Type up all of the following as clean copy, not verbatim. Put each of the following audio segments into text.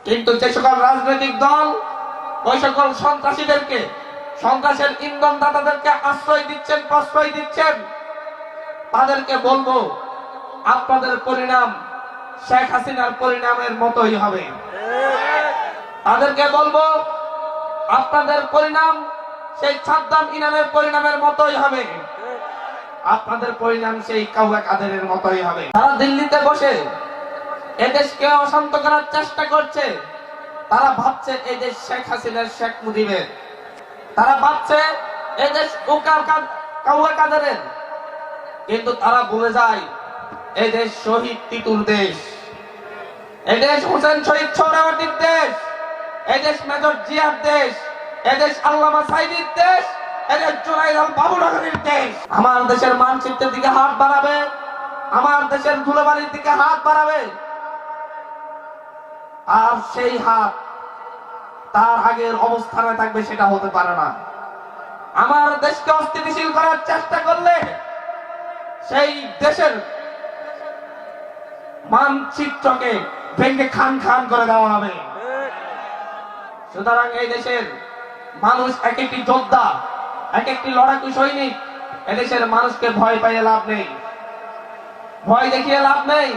কিন্তু যে সকল রাজনৈতিক দল ওই সকল সন্ত্রাসীদেরকে, সন্ত্রাসের ইন্ধনদাতাদেরকে আশ্রয় দিচ্ছেন, প্রশ্রয় দিচ্ছেন, তাদেরকে বলবো আপনাদের পরিণাম শেখ হাসিনার পরিণামের মতোই হবে। তাদেরকে বলবো আপনাদের পরিণাম সেই সাদ্দাম ইনামের পরিণামের মতোই হবে, আপনাদের পরিণাম সেই কাউয়া কাদেরের মতোই হবে। তারা দিল্লিতে বসে এদেশকে অশান্ত করার চেষ্টা করছে। তারা ভাবছে এই দেশ শেখ হাসিনার, শেখ মুজিবের। তারা ভাবছে এই দেশ কাউয়া কাদেরের। কিন্তু তারা ভুলে যায় এই দেশ শহীদ টিটুর দেশ, এই দেশ হোসেন শহীদ সোহরাওয়ার্দীর দেশ, এই দেশ মেজর জিয়ার দেশ, এই দেশ আল্লামা সাইদির দেশ, এই দেশ জুনাইদ আল বাবুনগরীর দেশ। আমার দেশের মানচিত্রের দিকে হাত বাড়াবে, আমার দেশের ধুলোবালির দিকে হাত বাড়াবে, আর সেই হাত তার আগের অবস্থানে থাকবে, সেটা হতে পারে না। আমার দেশকে অস্থিতিশীল করার চেষ্টা করলে সেই দেশের মানচিত্রকে ভেঙে খান খান করে দেওয়া হবে। সুতরাং এই দেশের মানুষ এক একটি যোদ্ধা, এক একটি লড়াকু সৈনিক। এদেশের মানুষকে ভয় পাইয়ে লাভ নেই, ভয় দেখিয়ে লাভ নেই।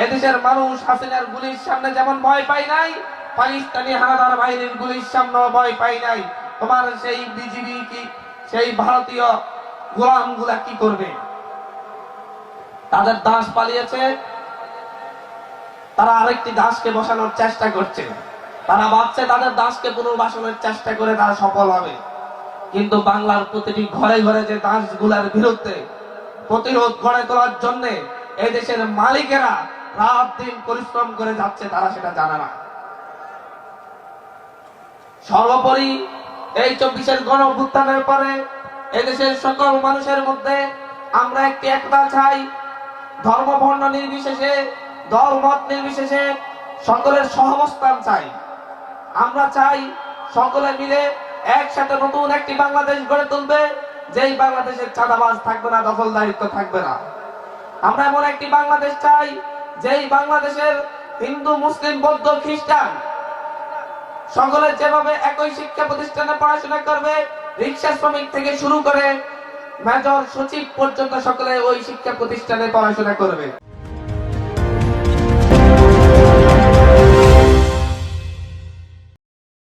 এদেশের মানুষ হাসিনার গুলির সামনে যেমন ভয় পায় নাই, পাকিস্তানি হানাদার বাহিনীর গুলির সামনে ভয় পায় নাই। তোমার সেই বিজিবি কি, সেই ভারতীয় গোলামগুলা কি করবে? তাদের দাস পালিয়েছে, তারা আরেকটি দাসকে বসানোর চেষ্টা করছে। তারা ভাবছে তাদের দাসকে পুনর্বাসনের চেষ্টা করে তারা সফল হবে। কিন্তু বাংলার প্রতিটি ঘরে ঘরে যে দাসগুলার বিরুদ্ধে প্রতিরোধ গড়ে তোলার জন্য এই দেশের মালিকেরা রাত দিন পরিশ্রম করে যাচ্ছে, তারা সেটা জানে না। সর্বোপরি এই 24-এর গণ অভ্যুত্থানের পরে এদেশের সকল মানুষের মধ্যে আমরা একটি একতা চাই। ধর্ম বর্ণ নির্বিশেষে, দল মত নির্বিশেষে সকলের সহাবস্থান চাই। আমরা চাই সকলে মিলে একসাথে নতুন একটি বাংলাদেশ গড়ে তুলবে, যেই বাংলাদেশের চাঁদাবাজ থাকবে না, দখলদারিত্ব থাকবে না। আমরা এমন একটি বাংলাদেশ চাই যেই বাংলাদেশের হিন্দু, মুসলিম, বৌদ্ধ, খ্রিস্টান সকলে যেভাবে একই শিক্ষা প্রতিষ্ঠানে পড়াশোনা করবে, রিক্সা শ্রমিক থেকে শুরু করে মেজর সচিব পর্যন্ত সকলে ওই শিক্ষা প্রতিষ্ঠানে পড়াশোনা করবে।